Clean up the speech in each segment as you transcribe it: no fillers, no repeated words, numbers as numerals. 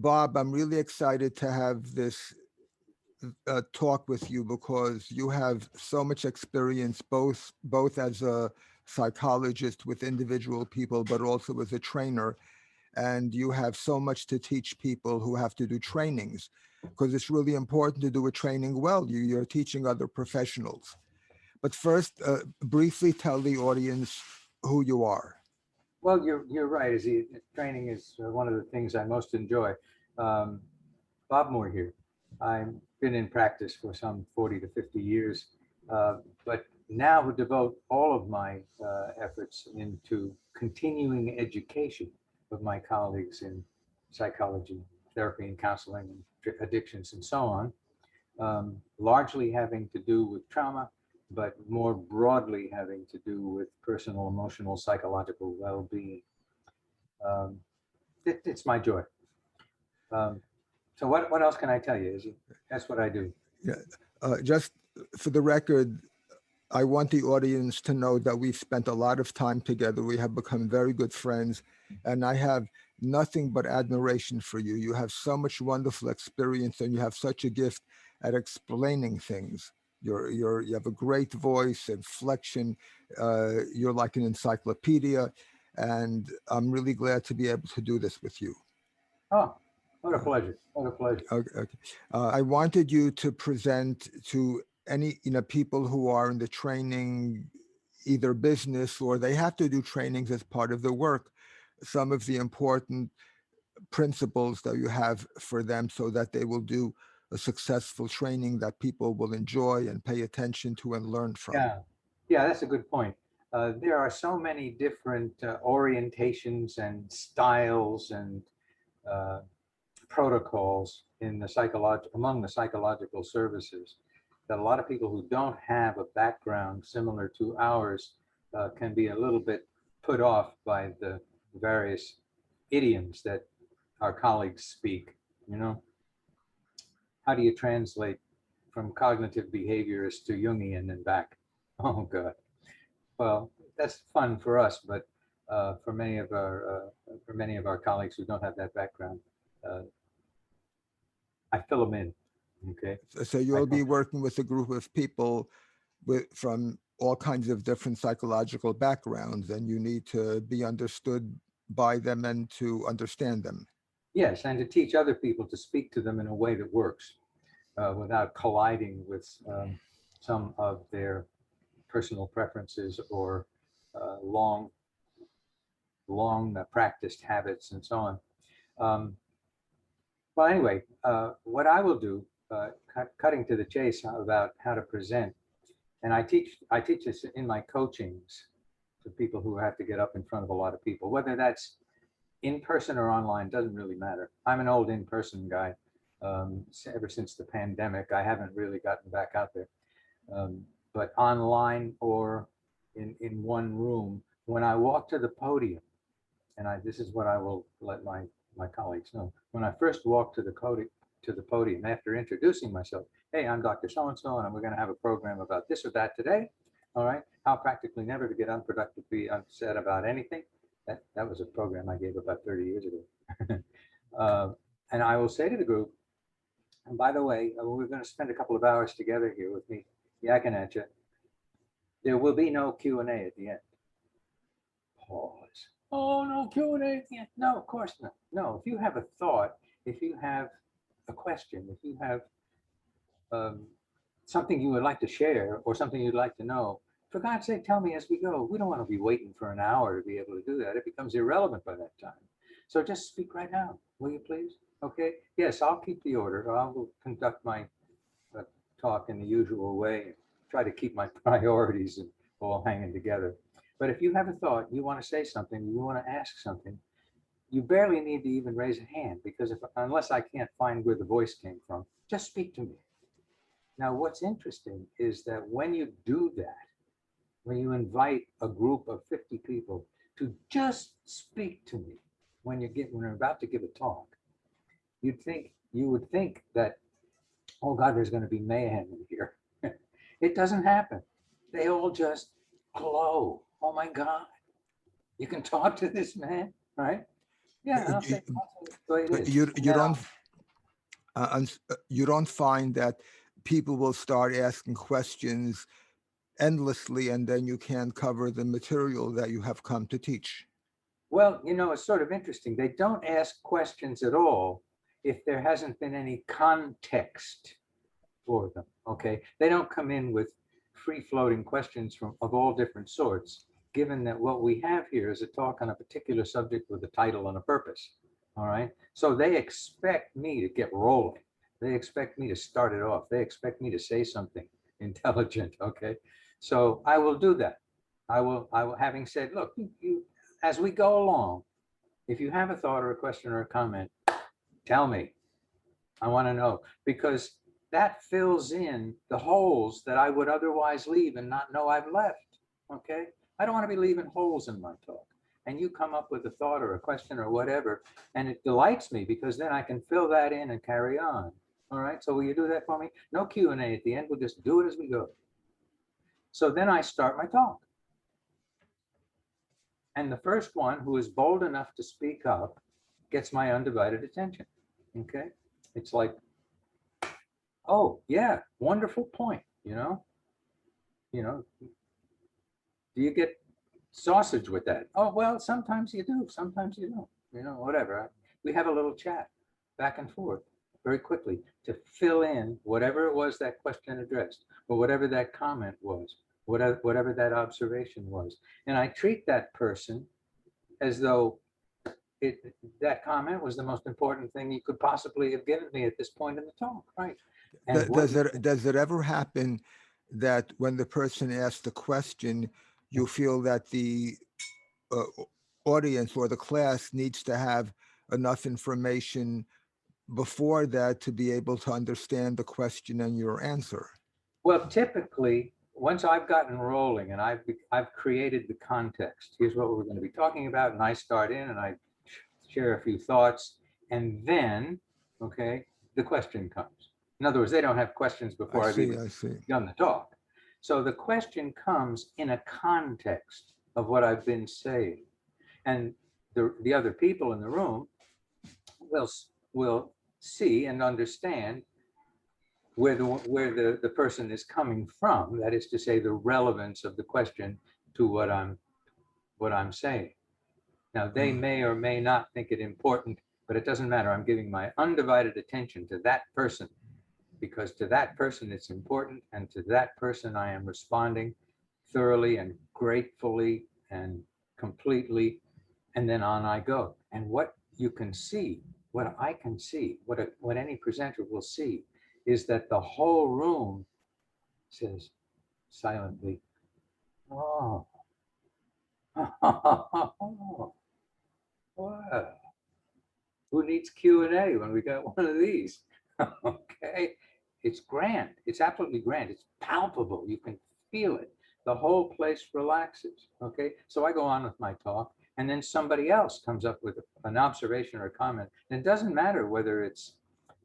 Bob, I'm really excited to have this talk with you because you have so much experience, both as a psychologist with individual people, but also as a trainer, and you have so much to teach people who have to do trainings, because it's really important to do a training well. You're teaching other professionals. But first, briefly tell the audience who you are. Well, you're right. Training is one of the things I most enjoy. Um, Bob Moore here. I've been in practice for some 40 to 50 years, but now would devote all of my efforts into continuing education of my colleagues in psychology, therapy and counseling, and addictions, and so on, largely having to do with trauma, but more broadly having to do with personal, emotional, psychological well-being. Um, it's my joy. Um, so what else can I tell you, Izzy? That's what I do. Yeah. Just for the record, I want the audience to know that we've spent a lot of time together. We have become very good friends, and I have nothing but admiration for you. You have so much wonderful experience, and you have such a gift at explaining things. You have a great voice, inflection. You're like an encyclopedia, and I'm really glad to be able to do this with you. Oh, what a Uh, pleasure. What a pleasure. okay. I wanted you to present to any people who are in the training, either business or they have to do trainings as part of the work, some of the important principles that you have for them so that they will do a successful training that people will enjoy and pay attention to and learn from. Yeah, yeah, that's a good point. There are so many different orientations and styles and uh, protocols in the among the psychological services that a lot of people who don't have a background similar to ours can be a little bit put off by the various idioms that our colleagues speak. You know, how do you translate from cognitive behaviorist to Jungian and back? Oh God. Well, that's fun for us, but for many of our colleagues who don't have that background, uh, I fill them in. Okay. So I you'll be don't, working with a group of people from all kinds of different psychological backgrounds, and you need to be understood by them and to understand them. yes, and to teach other people to speak to them in a way that works without colliding with some of their personal preferences or long, long practiced habits and so on. Um, well, anyway, what I will do, cutting to the chase about how to present, and I teach this in my coachings to people who have to get up in front of a lot of people, whether that's in person or online, doesn't really matter. I'm an old in-person guy. Ever since the pandemic, I haven't really gotten back out there. But online or in one room, when I walk to the podium, and this is what I will let my colleagues know. When I first walk to the podium after introducing myself, hey, I'm Dr. So-and-so, and we're going to have a program about this or that today. All right. How practically never to get unproductively upset about anything. That was a program I gave about 30 years ago. uh, and I will say to the group, and by the way, we're going to spend a couple of hours together here with me yakking at you. There will be no Q&A at the end. Pause. Oh, no Q&A. No, of course not. No, if you have a thought, if you have a question, if you have um, something you would like to share or something you'd like to know, for God's sake, tell me as we go. We don't want to be waiting for an hour to be able to do that. It becomes irrelevant by that time. So just speak right now, will you please? Okay. Yes, I'll keep the order. I will conduct my uh, talk in the usual way, try to keep my priorities all hanging together. But if you have a thought, you want to say something, you want to ask something, you barely need to even raise a hand because unless I can't find where the voice came from, just speak to me. Now, what's interesting is that when you do that, when you invite a group of 50 people to just speak to me when you're about to give a talk, you would think that, oh God, there's going to be mayhem in here. It doesn't happen. They all just glow. Oh my God, you can talk to this man, right? Yeah, and I'll say You, that's the way it is. you, And you then don't you don't find that people will start asking questions endlessly and then you can't cover the material that you have come to teach. well, it's sort of interesting. They don't ask questions at all if there hasn't been any context for them. Okay, they don't come in with free-floating questions of all different sorts, given that what we have here is a talk on a particular subject with a title and a purpose. All right, so they expect me to get rolling. They expect me to start it off. They expect me to say something intelligent. Okay, so I will do that. I will, having said, look, as we go along, if you have a thought or a question or a comment, tell me. I want to know, because that fills in the holes that I would otherwise leave and not know I've left. Okay. I don't want to be leaving holes in my talk. And you come up with a thought or a question or whatever, and it delights me because then I can fill that in and carry on. All right. So will you do that for me? No Q&A at the end. We'll just do it as we go. So then I start my talk. And the first one who is bold enough to speak up gets my undivided attention. Okay. It's like, oh yeah, wonderful point. Do you get sausage with that? Oh, well, sometimes you do, sometimes you don't, whatever. We have a little chat back and forth very quickly to fill in whatever it was that question addressed, or whatever that comment was, whatever that observation was. And I treat that person as though that comment was the most important thing you could possibly have given me at this point in the talk, right? And Does it ever happen that when the person asks the question, you feel that the uh, audience or the class needs to have enough information before that to be able to understand the question and your answer? Well, typically, once I've gotten rolling and I've created the context, here's what we're going to be talking about, and I start in and I share a few thoughts, and then, okay, the question comes. In other words, they don't have questions before I've even I see. begun the talk. So the question comes in a context of what I've been saying, and the other people in the room will see and understand where the person is coming from. That is to say, the relevance of the question to what I'm saying. Now, they may or may not think it important, but it doesn't matter. I'm giving my undivided attention to that person, because to that person it's important, and to that person I am responding thoroughly and gratefully and completely, and then on I go. And what you can see, what I can see, what any presenter will see, is that the whole room says silently, oh, wow. Who needs Q&A when we got one of these? Okay, it's grand. It's absolutely grand. It's palpable. You can feel it. The whole place relaxes. Okay, so I go on with my talk, and then somebody else comes up with an observation or a comment. And it doesn't matter whether it's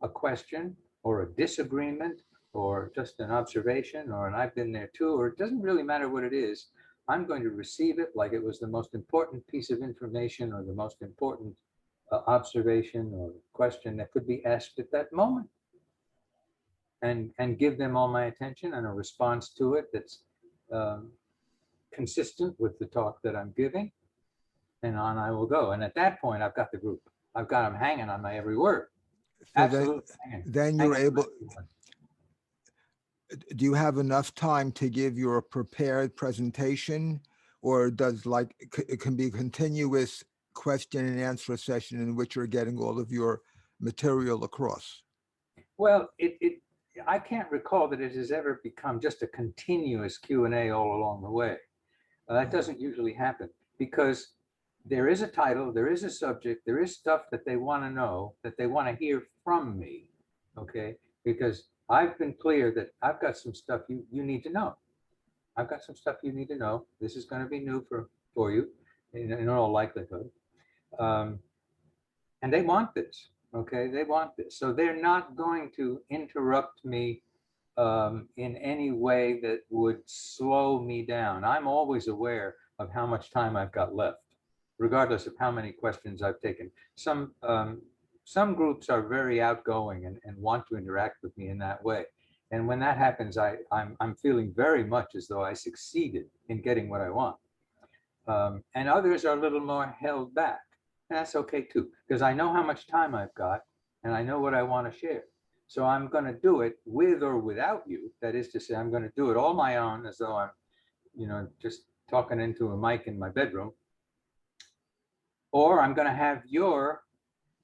a question or a disagreement or just an observation or an I've been there too, or it doesn't really matter what it is. I'm going to receive it like it was the most important piece of information or the most important observation or question that could be asked at that moment, and give them all my attention and a response to it that's um, consistent with the talk that I'm giving, and on I will go. And at that point, I've got the group. I've got them hanging on my every word. So Absolutely hanging. then you're able, do you have enough time to give your prepared presentation, or does it can be a continuous question and answer session in which you're getting all of your material across? Well, I can't recall that it has ever become just a continuous Q&A all along the way. That doesn't usually happen, because there is a title, there is a subject, there is stuff that they want to know, that they want to hear from me, okay? Because I've been clear that I've got some stuff you need to know. I've got some stuff you need to know. This is going to be new for you in all likelihood. And they want this, okay? They want this. So they're not going to interrupt me in any way that would slow me down. I'm always aware of how much time I've got left, regardless of how many questions I've taken. Some groups are very outgoing and want to interact with me in that way. And when that happens, I'm feeling very much as though I succeeded in getting what I want. And others are a little more held back. And that's okay too, because I know how much time I've got and I know what I want to share. So I'm going to do it with or without you. That is to say, I'm going to do it all my own as though I'm, just talking into a mic in my bedroom. Or I'm going to have your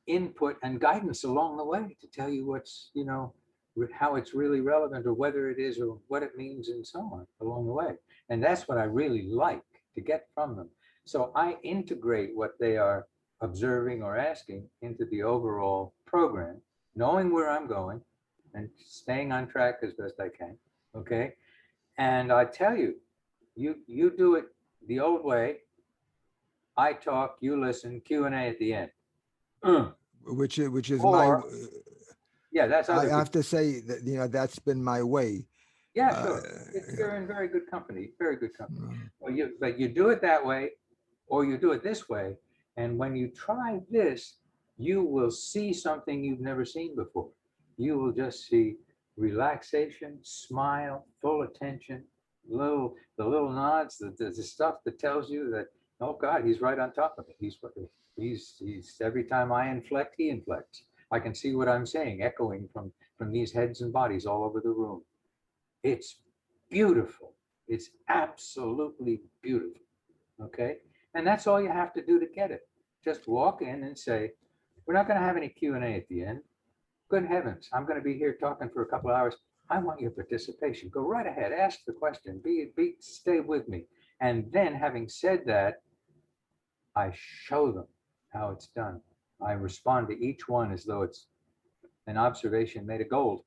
input and guidance along the way to tell you what's, how it's really relevant or whether it is or what it means and so on along the way. And that's what I really like to get from them. So I integrate what they are observing or asking into the overall program, knowing where I'm going and staying on track as best I can. Okay. And I tell you, you do it the old way. I talk, you listen, Q&A at the end. Which is Or, my, yeah, that's I other have people. to say that, that's been my way. Yeah, sure. Yeah. You're in very good company, very good company. Mm. But you do it that way, or you do it this way. And when you try this, you will see something you've never seen before. You will just see relaxation, smile, full attention, the little nods, the stuff that tells you that, oh God, he's right on top of it. He's every time I inflect, he inflects. I can see what I'm saying echoing from these heads and bodies all over the room. It's beautiful. It's absolutely beautiful. Okay. And that's all you have to do to get it. Just walk in and say, we're not going to have any Q&A at the end. Good heavens, I'm going to be here talking for a couple of hours. I want your participation. Go right ahead, ask the question, stay with me. And then having said that, I show them how it's done. I respond to each one as though it's an observation made of gold.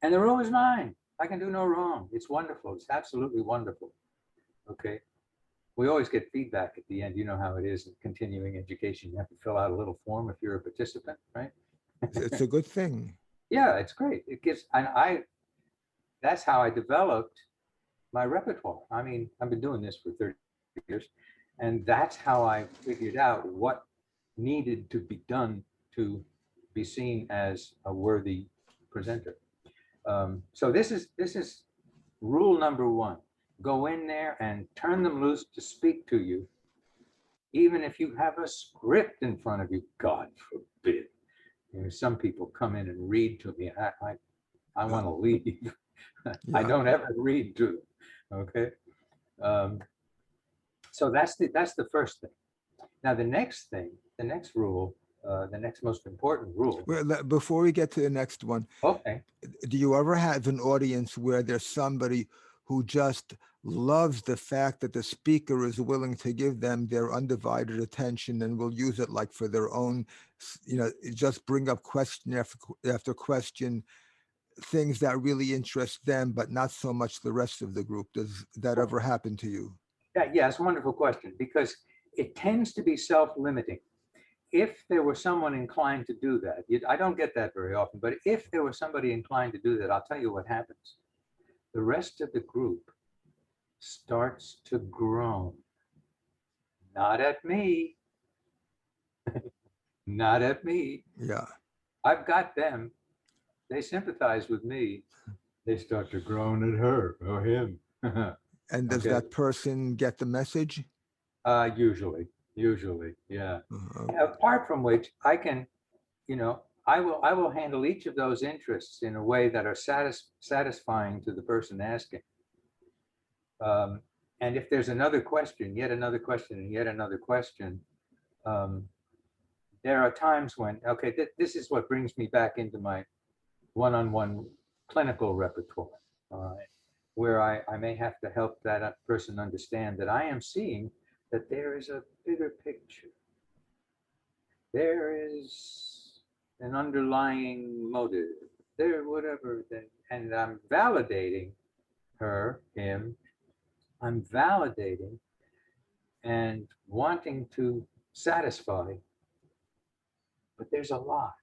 And the room is mine. I can do no wrong. It's wonderful. It's absolutely wonderful. Okay. We always get feedback at the end. You know how it is in continuing education. You have to fill out a little form if you're a participant, right? It's a good thing. Yeah, it's great. It gives, and that's how I developed my repertoire. I mean, I've been doing this for 30 years, and that's how I figured out what needed to be done to be seen as a worthy presenter. So this is rule number one. Go in there and turn them loose to speak to you, even if you have a script in front of you. God forbid. Some people come in and read to me. I want to leave. I don't ever read to them. Okay. So that's the first thing. Now the next thing, the next rule, the next most important rule. Well, before we get to the next one, Okay. do you ever have an audience where there's somebody who just loves the fact that the speaker is willing to give them their undivided attention and will use it like for their own, just bring up question after question, things that really interest them, but not so much the rest of the group? Does that ever happen to you? Yeah, it's a wonderful question because it tends to be self-limiting. If there were someone inclined to do that, I don't get that very often, but if there was somebody inclined to do that, I'll tell you what happens. The rest of the group starts to groan. Not at me. Not at me. Yeah. I've got them. They sympathize with me. They start to groan at her or him. And does that person get the message? Usually, yeah. Uh-huh. Apart from which, I can, I will handle each of those interests in a way that are satisfying to the person asking. And if there's another question, yet another question, and yet another question, there are times when, okay, this is what brings me back into my one-on-one clinical repertoire, where I may have to help that person understand that I am seeing that there is a bigger picture. There is an underlying motive, whatever, and I'm validating her, him. I'm validating and wanting to satisfy, but there's a lot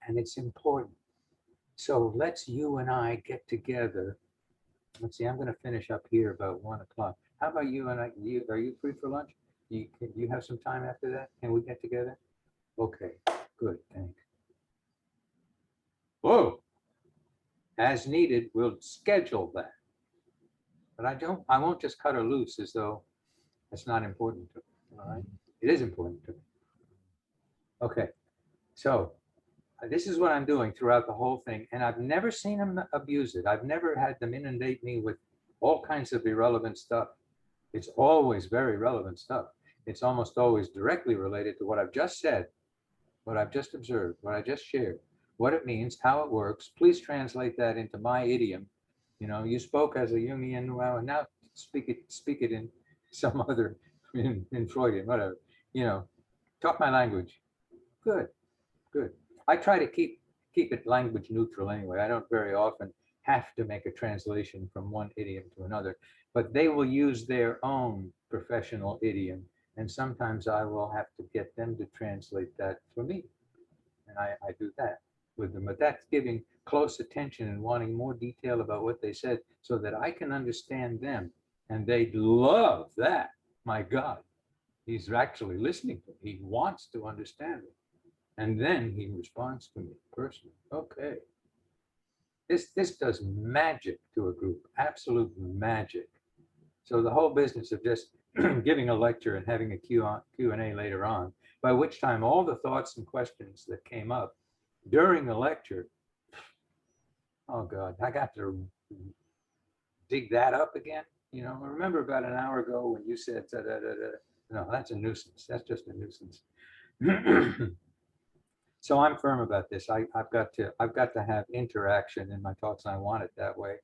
and it's important. So let's you and I get together. Let's see, I'm going to finish up here about 1 o'clock. How about you and I? Are you free for lunch? You have some time after that? Can we get together? Okay, good, thanks. Whoa. As needed, we'll schedule that. But I won't just cut her loose as though it's not important to me, all right? It is important to me. Okay, so this is what I'm doing throughout the whole thing, and I've never seen them abuse it. I've never had them inundate me with all kinds of irrelevant stuff. It's always very relevant stuff. It's almost always directly related to what I've just said, what I've just observed, what I just shared, what it means, how it works. Please translate that into my idiom. You know, you spoke as a Jungian, well, and now speak it in some other, in Freudian, whatever. You know, talk my language. Good, good. I try to keep it language neutral anyway. I don't very often have to make a translation from one idiom to another, but they will use their own professional idiom, and sometimes I will have to get them to translate that for me. And I do that with them, but that's giving close attention and wanting more detail about what they said so that I can understand them. And they love that. My God, he's actually listening to me. He wants to understand me. And then he responds to me personally. Okay. This does magic to a group, absolute magic. So the whole business of just giving a lecture and having a Q&A later on, by which time all the thoughts and questions that came up during the lecture, oh God, I got to dig that up again. You know, remember about an hour ago when you said, da, da, da, da. No, that's a nuisance. That's just a nuisance. So I'm firm about this. I've got to have interaction in my talks, and I want it that way.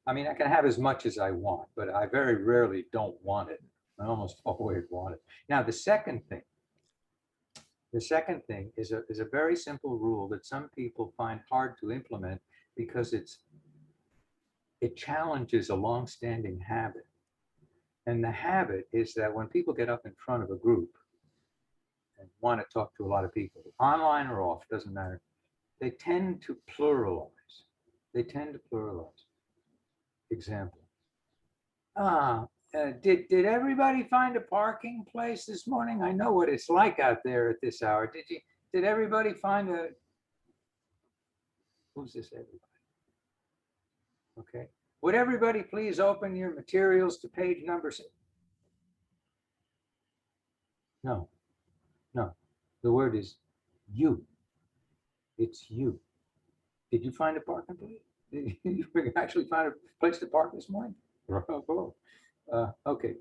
I mean, I can have as much as I want, but I very rarely don't want it. I almost always want it. Now, the second thing is a very simple rule that some people find hard to implement because it challenges a long-standing habit. And the habit is that when people get up in front of a group and want to talk to a lot of people, online or off, doesn't matter, they tend to pluralize. Example. Did everybody find a parking place this morning? I know what it's like out there at this hour. Did everybody find a, who's this everybody? Okay. Would everybody please open your materials to page number 6? No. The word is you. It's you. Did you find a parking place? Did you actually find a place to park this morning? Okay.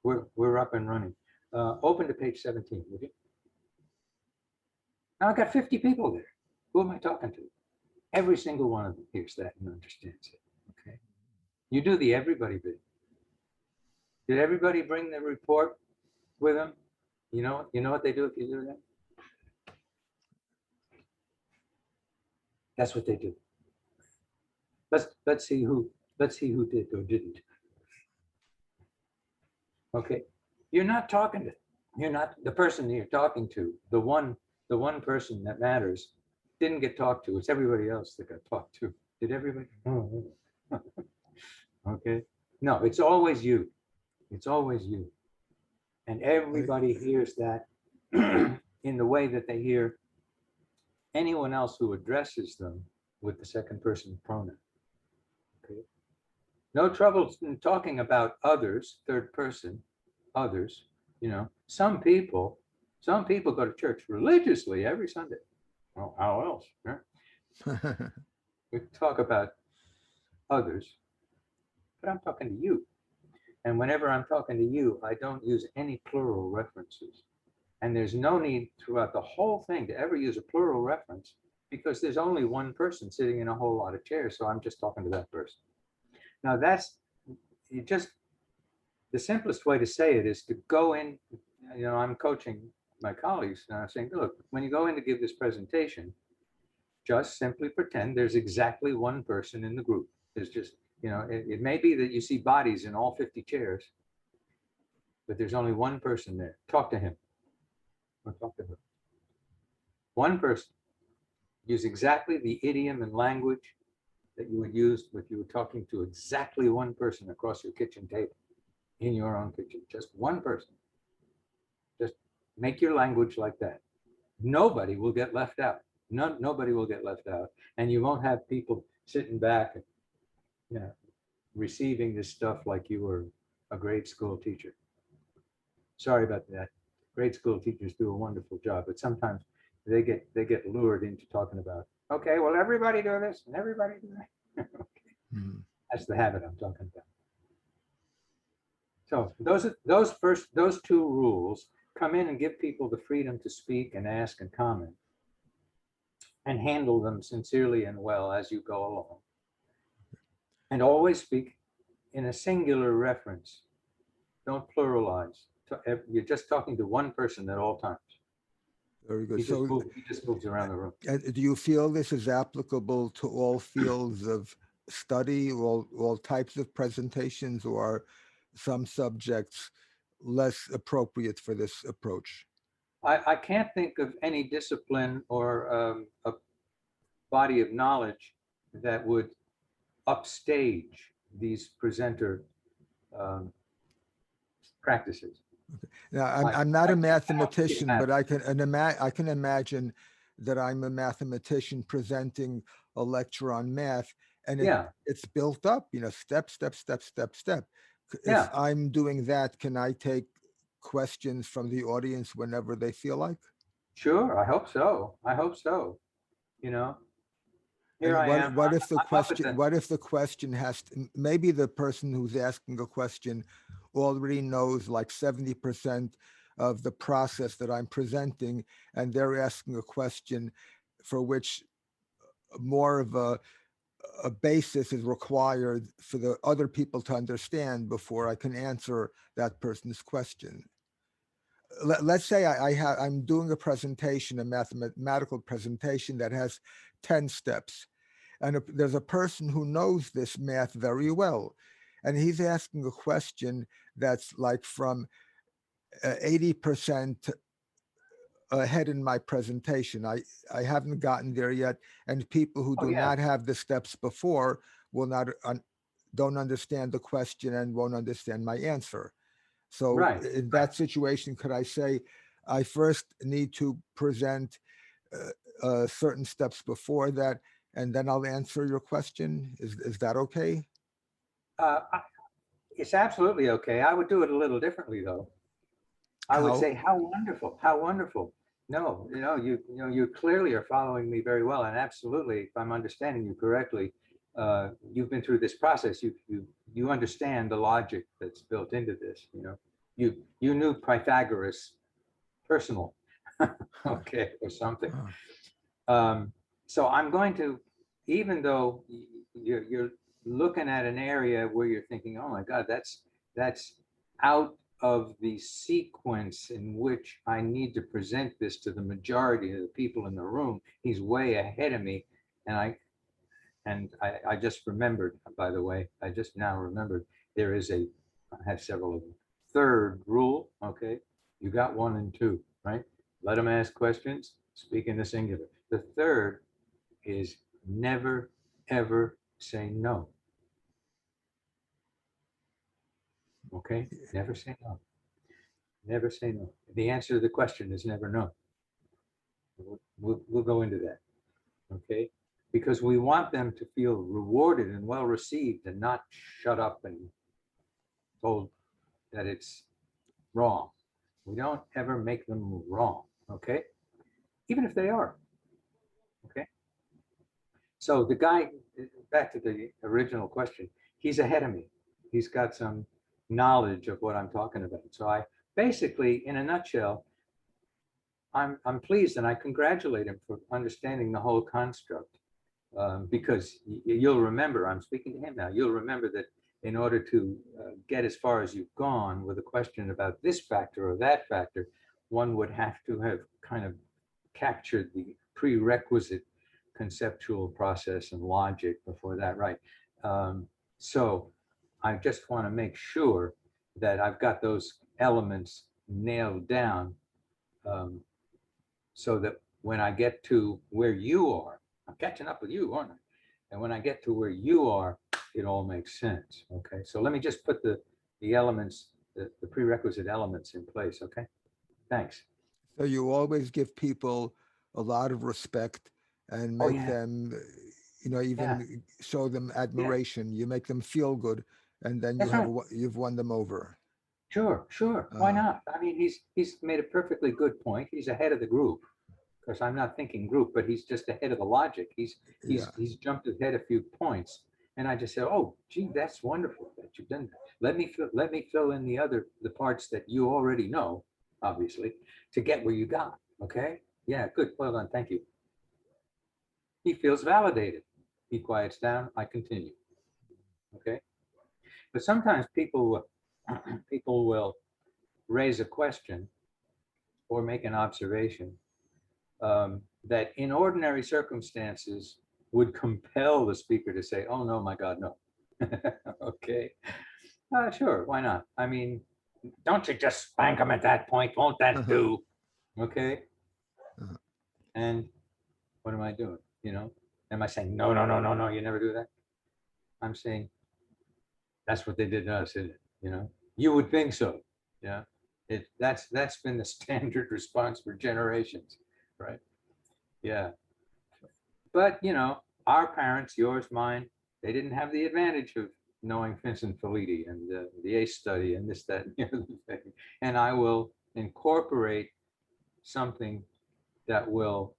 We're up and running. Open to page 17, would you? Now I've got 50 people there. Who am I talking to? Every single one of them hears that and understands it. Okay. You do the everybody bit. Did everybody bring the report with them? You know what they do if you do that? That's what they do. Let's see who did or didn't. Okay. You're not the person you're talking to, the one person that matters didn't get talked to. It's everybody else that got talked to. Did everybody? Okay. No, it's always you. It's always you. And everybody hears that in the way that they hear anyone else who addresses them with the second person pronoun. Okay. No trouble in talking about others, third person, others. You know, some people go to church religiously every Sunday. Well, how else? Right? We talk about others, but I'm talking to you. And whenever I'm talking to you, I don't use any plural references. And there's no need throughout the whole thing to ever use a plural reference because there's only one person sitting in a whole lot of chairs. So I'm just talking to that person. Now the simplest way to say it is to go in, you know, I'm coaching my colleagues and I'm saying, look, when you go in to give this presentation, just simply pretend there's exactly one person in the group. There's just, you know, it may be that you see bodies in all 50 chairs, but there's only one person there. Talk to him or talk to her. One person. Use exactly the idiom and language that you would use if you were talking to exactly one person across your kitchen table, in your own kitchen, just one person. Make your language like that. Nobody will get left out. Nobody will get left out. And you won't have people sitting back and, you know, receiving this stuff like you were a grade school teacher. Sorry about that. Grade school teachers do a wonderful job, but sometimes they get lured into talking about, okay, well, everybody do this and everybody do that. Okay. Hmm. That's the habit I'm talking about. So those two rules come in and give people the freedom to speak and ask and comment and handle them sincerely and well as you go along. And always speak in a singular reference. Don't pluralize. You're just talking to one person at all times. Very good. He just, So he just moves around the room. do you feel this is applicable to all fields of study, all types of presentations, or are some subjects less appropriate for this approach? I can't think of any discipline or a body of knowledge that would upstage these presenter practices. Now, I- I'm not I a just cannot see it mathematician, but happen. I can imagine that I'm a mathematician presenting a lecture on math, and Yeah, it's built up, step, step, step, step, step. If yeah, I'm doing that, can I take questions from the audience whenever they feel like? sure. I hope so. I hope so. You know, here And I am. what if the I'm up at question, the, what if the question has to, maybe the person who's asking a question already knows like 70% of the process that I'm presenting, and they're asking a question for which more of a basis is required for the other people to understand before I can answer that person's question. Let's say I'm doing a presentation, a mathematical presentation that has 10 steps. And there's a person who knows this math very well. And he's asking a question that's like from 80% ahead in my presentation. I haven't gotten there yet. And people who oh do yeah, not have the steps before will not, don't understand the question and won't understand my answer. So right. in that situation, could I say, I first need to present certain steps before that, and then I'll answer your question? Is that okay? Uh, I- it's absolutely okay. I would do it a little differently though. I would How? say, how wonderful, how wonderful. No, you clearly are following me very well, and absolutely, if I'm understanding you correctly, you've been through this process. You understand the logic that's built into this. You knew Pythagoras personal, okay, or something. Uh, Um, so I'm going to, even though you're looking at an area where you're thinking, oh my God, that's out of the sequence in which I need to present this to the majority of the people in the room. He's way ahead of me. And I just remembered, by the way, I just now remembered there is I have several of them. Third rule, okay, you got one and two, right? Let them ask questions, speak in the singular. The third is never, ever say no. Okay? Never say no. Never say no. The answer to the question is never no. We'll go into that. Okay? Because we want them to feel rewarded and well received and not shut up and told that it's wrong. We don't ever make them wrong. Okay? Even if they are. Okay? So the guy, back to the original question, he's ahead of me. He's got some knowledge of what I'm talking about. So I basically, in a nutshell, I'm pleased and I congratulate him for understanding the whole construct. Because you'll remember, I'm speaking to him now, you'll remember that in order to get as far as you've gone with a question about this factor or that factor, one would have to have kind of captured the prerequisite conceptual process and logic before that, right? So I just want to make sure that I've got those elements nailed down, so that when I get to where you are, I'm catching up with you, aren't I? And when I get to where you are, it all makes sense. Okay. So let me just put the elements, the prerequisite elements in place. Okay. Thanks. So you always give people a lot of respect and Oh, make yeah, them, yeah, even show them yeah, admiration. You make them feel good, and then that's right. you've won them over. Sure, sure. Why Uh, not? I mean, he's made a perfectly good point. He's ahead of the group. Of course, I'm not thinking group, but he's just ahead of the logic. yeah. He's jumped ahead a few points, and I just said, "Oh, gee, that's wonderful that you've done that. Let me fill in the parts that you already know, obviously, to get where you got." Okay? Yeah, good. Well done. Thank you. He feels validated. He quiets down. I continue. Okay? But sometimes people will raise a question or make an observation that in ordinary circumstances would compel the speaker to say, "Oh no, my God, no." Okay, sure, why not? I mean, don't you just spank them at that point? Won't that Uh-huh. do? Okay, Uh-huh. and what am I doing? Am I saying no, no, no, no, no? You never do that. I'm saying that's what they did to us, isn't it? You would think so. Yeah, that's been the standard response for generations, right? Yeah. But, our parents, yours, mine, they didn't have the advantage of knowing Vincent Felitti and the ACE study and this, that, and the other thing. And I will incorporate something that will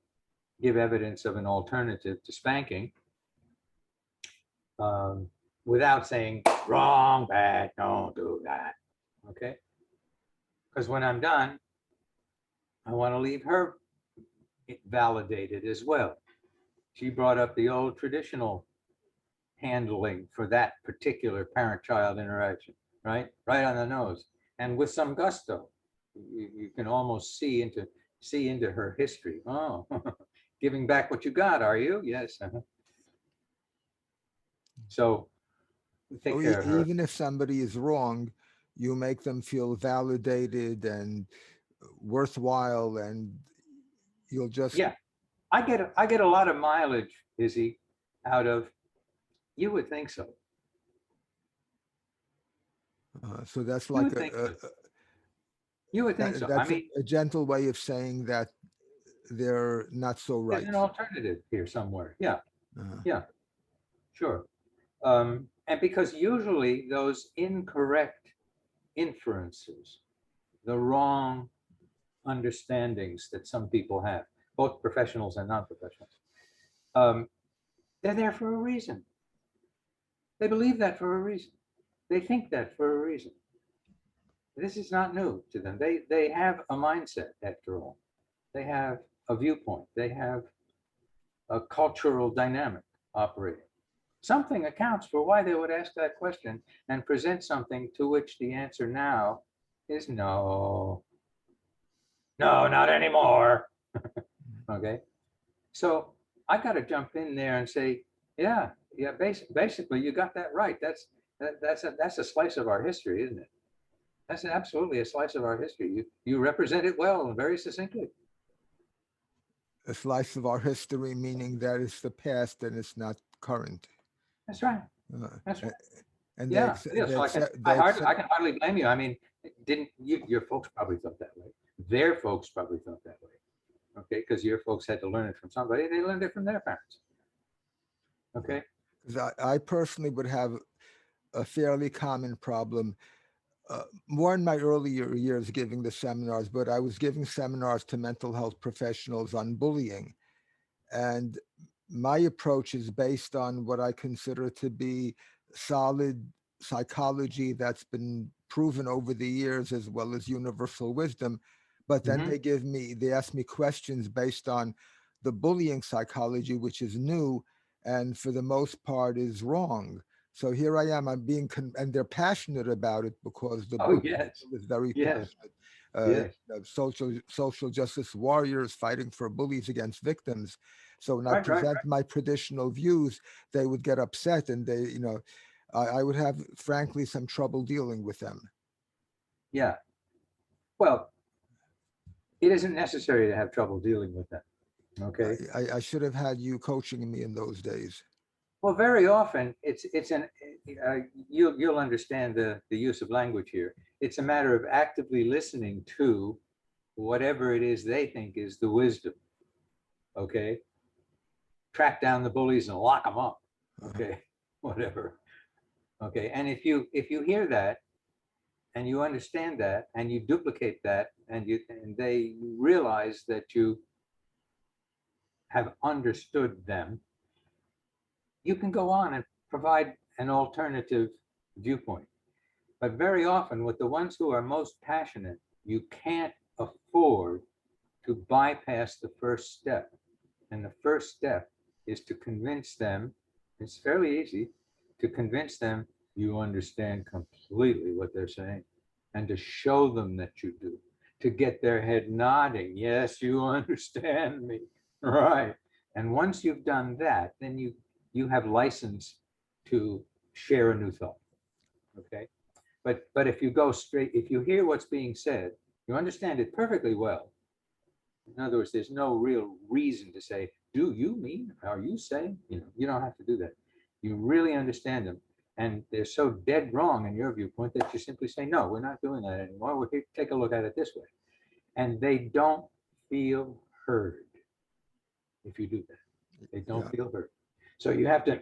give evidence of an alternative to spanking um, without saying wrong, bad, don't do that. Okay. Because when I'm done, I want to leave her validated as well. She brought up the old traditional handling for that particular parent-child interaction, right? Right on the nose, and with some gusto. You can almost see into her history. Oh, giving back what you got, are you? Yes. So So take care of her. even if somebody is wrong, you make them feel validated and worthwhile, and you'll just Yeah, I get a lot of mileage, Izzy, out of you would think so. so that's You like would think so. You would think so. I that's mean, a gentle way of saying that they're not so there's right. an alternative here somewhere. Yeah, Uh, yeah, sure. And because usually those incorrect inferences, the wrong understandings that some people have, both professionals and non-professionals, um, they're there for a reason. They believe that for a reason. They think that for a reason. This is not new to them. They have a mindset, after all. They have a viewpoint. They have a cultural dynamic operating. Something accounts for why they would ask that question and present something to which the answer now is no, no, not anymore. Okay. So I got to jump in there and say, yeah, yeah, basically you got that right. That's a slice of our history, isn't it? That's absolutely a slice of our history. You represent it well and very succinctly. a slice of our history, meaning that it's the past and it's not current. That's right. Uh, That's a- right. and Yeah. Yeah. So they I accept. can hardly blame you. I mean, didn't you? Your folks probably thought that way. Their folks probably thought that way. Okay, because your folks had to learn it from somebody. They learned it from their parents. Okay. 'Cause I personally would have a fairly common problem, more in my earlier years giving the seminars, but I was giving seminars to mental health professionals on bullying. And my approach is based on what I consider to be solid psychology that's been proven over the years, as well as universal wisdom. But then Mm-hmm. they ask me questions based on the bullying psychology, which is new and for the most part is wrong. So here I am, and they're passionate about it because the Oh book yes. is very Yes. passionate. Yes. Social justice warriors fighting for bullies against victims. So when I Right. Right. present my traditional views, they would get upset, and I would have, frankly, some trouble dealing with them. Yeah. Well, it isn't necessary to have trouble dealing with them. Okay. I should have had you coaching me in those days. Well, very often it's an uh, you'll understand the use of language here. It's a matter of actively listening to whatever it is they think is the wisdom. Okay. Track down the bullies and lock them up. Okay. Whatever. Okay. And if you hear that and you understand that and you duplicate that and they realize that you have understood them, you can go on and provide an alternative viewpoint. But very often with the ones who are most passionate, you can't afford to bypass the first step. And the first step is to convince them, it's fairly easy, to convince them you understand completely what they're saying, and to show them that you do, to get their head nodding, yes, you understand me, right? And once you've done that, then you have license to share a new thought, okay? But if you go straight, if you hear what's being said, you understand it perfectly well. In other words, there's no real reason to say, do you mean, are you saying? You don't have to do that. You really understand them. And they're so dead wrong in your viewpoint that you simply say, no, we're not doing that anymore. We're here to take a look at it this way. And they don't feel heard if you do that. They don't feel heard. So you have to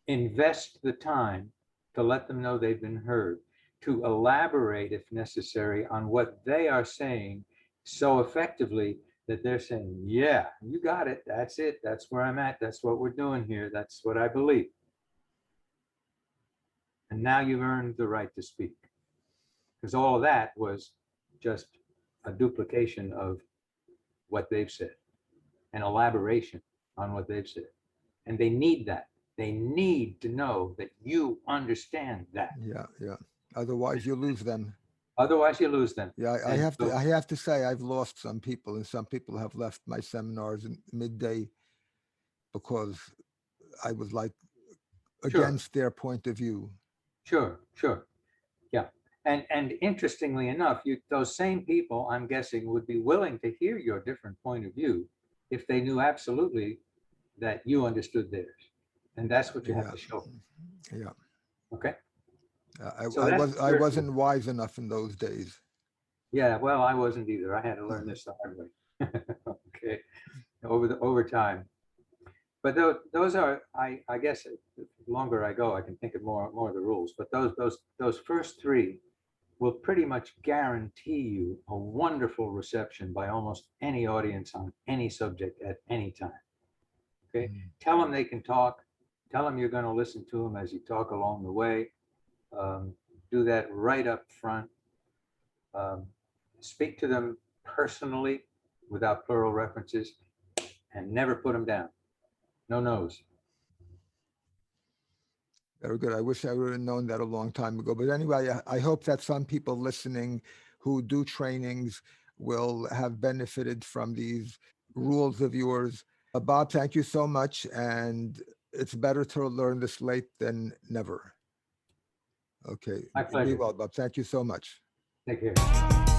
invest the time to let them know they've been heard, to elaborate if necessary on what they are saying so effectively that they're saying, yeah, you got it. That's it. That's where I'm at. That's what we're doing here. That's what I believe. And now you've earned the right to speak. Because all of that was just a duplication of what they've said, an elaboration on what they've said. And they need that. They need to know that you understand that. Yeah. Otherwise you lose them. Otherwise you lose them. Yeah, I have to say I've lost some people, and some people have left my seminars in midday because I was like against their point of view. Sure. Yeah. And interestingly enough, those same people, I'm guessing, would be willing to hear your different point of view if they knew absolutely that you understood theirs. And that's what you have to show. Yeah. Okay. I wasn't wise enough in those days. Yeah, well, I wasn't either. I had to learn this the hard way. Okay. Over time. But those are, I guess, the longer I go, I can think of more of the rules. But those first three will pretty much guarantee you a wonderful reception by almost any audience on any subject at any time. Okay. Tell them they can talk. Tell them you're going to listen to them as you talk along the way. Do that right up front. Speak to them personally without plural references, and never put them down. No no's. Very good. I wish I would have known that a long time ago. But anyway, I hope that some people listening who do trainings will have benefited from these rules of yours. Bob, thank you so much. And it's better to learn this late than never. Okay. My pleasure. Be well, Bob. Thank you so much. Take care.